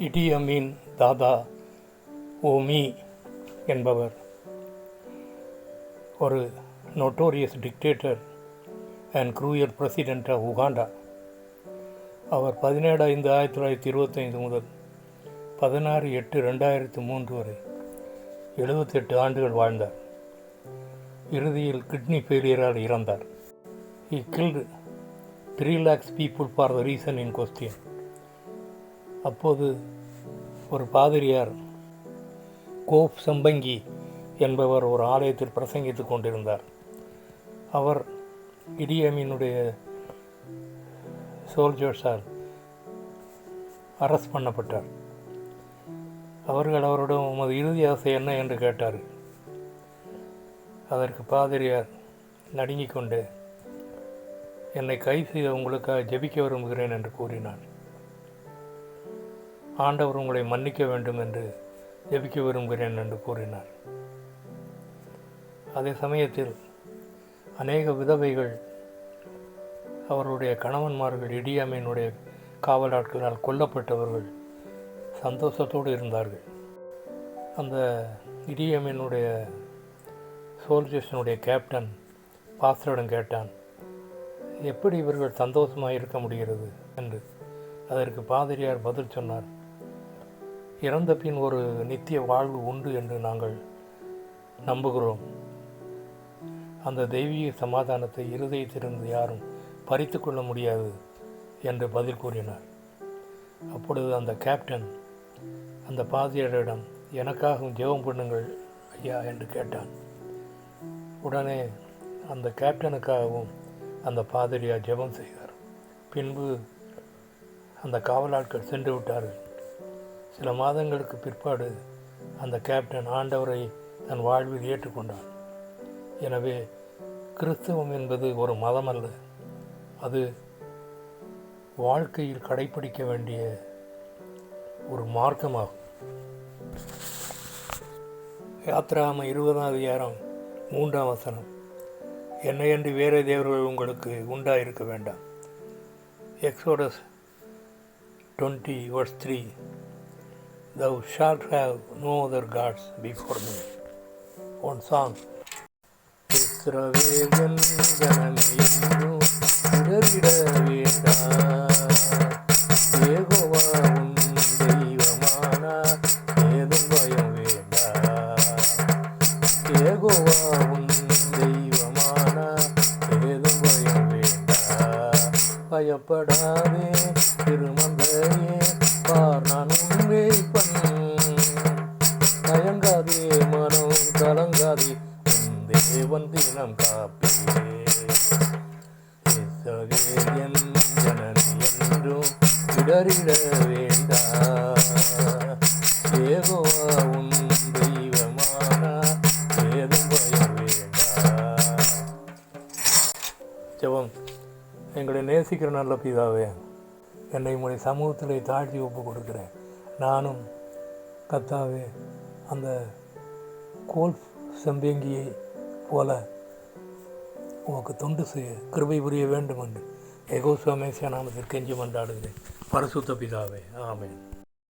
இடி அமீன் தாதா ஓமி என்பவர் ஒரு notorious dictator and cruel president of Uganda. அவர் 17/5/1925 முதல் 16/8/2003 வரை 78 ஆண்டுகள் வாழ்ந்தார். இறுதியில் கிட்னி ஃபெயிலியரால் இறந்தார். He killed 3 lakhs people for the reason in question. அப்போது ஒரு பாதிரியார் கோப் சம்பங்கி என்பவர் ஒரு ஆலயத்தில் பிரசங்கித்துக் கொண்டிருந்தார். அவர் இடி அமீனுடைய சோல்ஜர்ஸால் அரெஸ்ட் பண்ணப்பட்டார். அவர்கள் அவரிடம் உமது இறுதி ஆசை என்ன என்று கேட்டார். அதற்கு பாதிரியார் நடுங்கிக் கொண்டு, என்னை கைது செய்த உங்களுக்காக ஜெபிக்க விரும்புகிறேன் என்று கூறினார். ஆண்டவர் உங்களை மன்னிக்க வேண்டும் என்று ஜெபிக்க விரும்புகிறேன் என்று கூறினார். அதே சமயத்தில் அநேக விதவைகள் அவருடைய கணவன்மார்கள் இடி அமீனுடைய காவலாட்களால் கொல்லப்பட்டவர்கள் சந்தோஷத்தோடு இருந்தார்கள். அந்த இடி அமீனுடைய சோல்ஜர்ஸினுடைய கேப்டன் பாஸ்டரிடம் கேட்டான், எப்படி இவர்கள் சந்தோஷமாக இருக்க முடிகிறது என்று. அதற்கு பாதிரியார் பதில் சொன்னார், இறந்த பின் ஒரு நித்திய வாழ்வு உண்டு என்று நாங்கள் நம்புகிறோம். அந்த தெய்வீக சமாதானத்தை இருதயத்திலிருந்து யாரும் பறித்து கொள்ள முடியாது என்று பதில் கூறினார். அப்பொழுது அந்த கேப்டன் அந்த பாதிரியாரிடம், எனக்காகவும் ஜெபம் பண்ணுங்கள் ஐயா என்று கேட்டான். உடனே அந்த கேப்டனுக்காகவும் அந்த பாதிரியார் ஜெபம் செய்தார். பின்பு அந்த காவலாட்கள் சென்று விட்டார்கள். சில மாதங்களுக்கு பிற்பாடு அந்த கேப்டன் ஆண்டவரை தன் வாழ்வில் ஏற்றுக்கொண்டான். எனவே கிறிஸ்தவம் என்பது ஒரு மதம் அல்ல, அது வாழ்க்கையில் கடைப்பிடிக்க வேண்டிய ஒரு மார்க்கமாகும். யாத்ராகம 20:3 என்னையன்றி வேறு தேவர்கள் உங்களுக்கு உண்டாயிருக்க வேண்டாம். Exodus 20:3 Thou shalt have no other gods before me. One song. இஸ்ரவேல் ஜனமே என்றும் இடறிட வேண்டாம். யெகோவா உன் தெய்வமானார், ஏதும் பயம் வேண்டாம். யெகோவா உன் தெய்வமானார், ஏதும் பயம் வேண்டாம். பயப்படாதே திருமந்தையே, பார் நான் உன்னை தயங்காதே மனம் கலங்காதே, உன் தேவன் தினம் காப்பே. இஸ்ரவேல் என் ஜனமே என்றும் இடறிட வேண்டாம். யெகோவா உன் தெய்வமானார், ஏதும் பயம் வேண்டாம். ஜெபம். எங்களை நேசிக்கிற நல்ல பிதாவே, என்னை உங்களுடைய சமூகத்தில் தாழ்த்தி ஒப்பு கொடுக்கிறேன். நானும் கர்த்தாவே அந்த கோல்ஃப் செம்பேங்கியை போல உமக்கு தொண்டு செய்ய கிருபை புரிய வேண்டும் என்று யெகோவா மேசியா நாமத்தில் கெஞ்சி மன்றாடுகிறேன். பரிசுத்த பிதாவே, ஆமென்.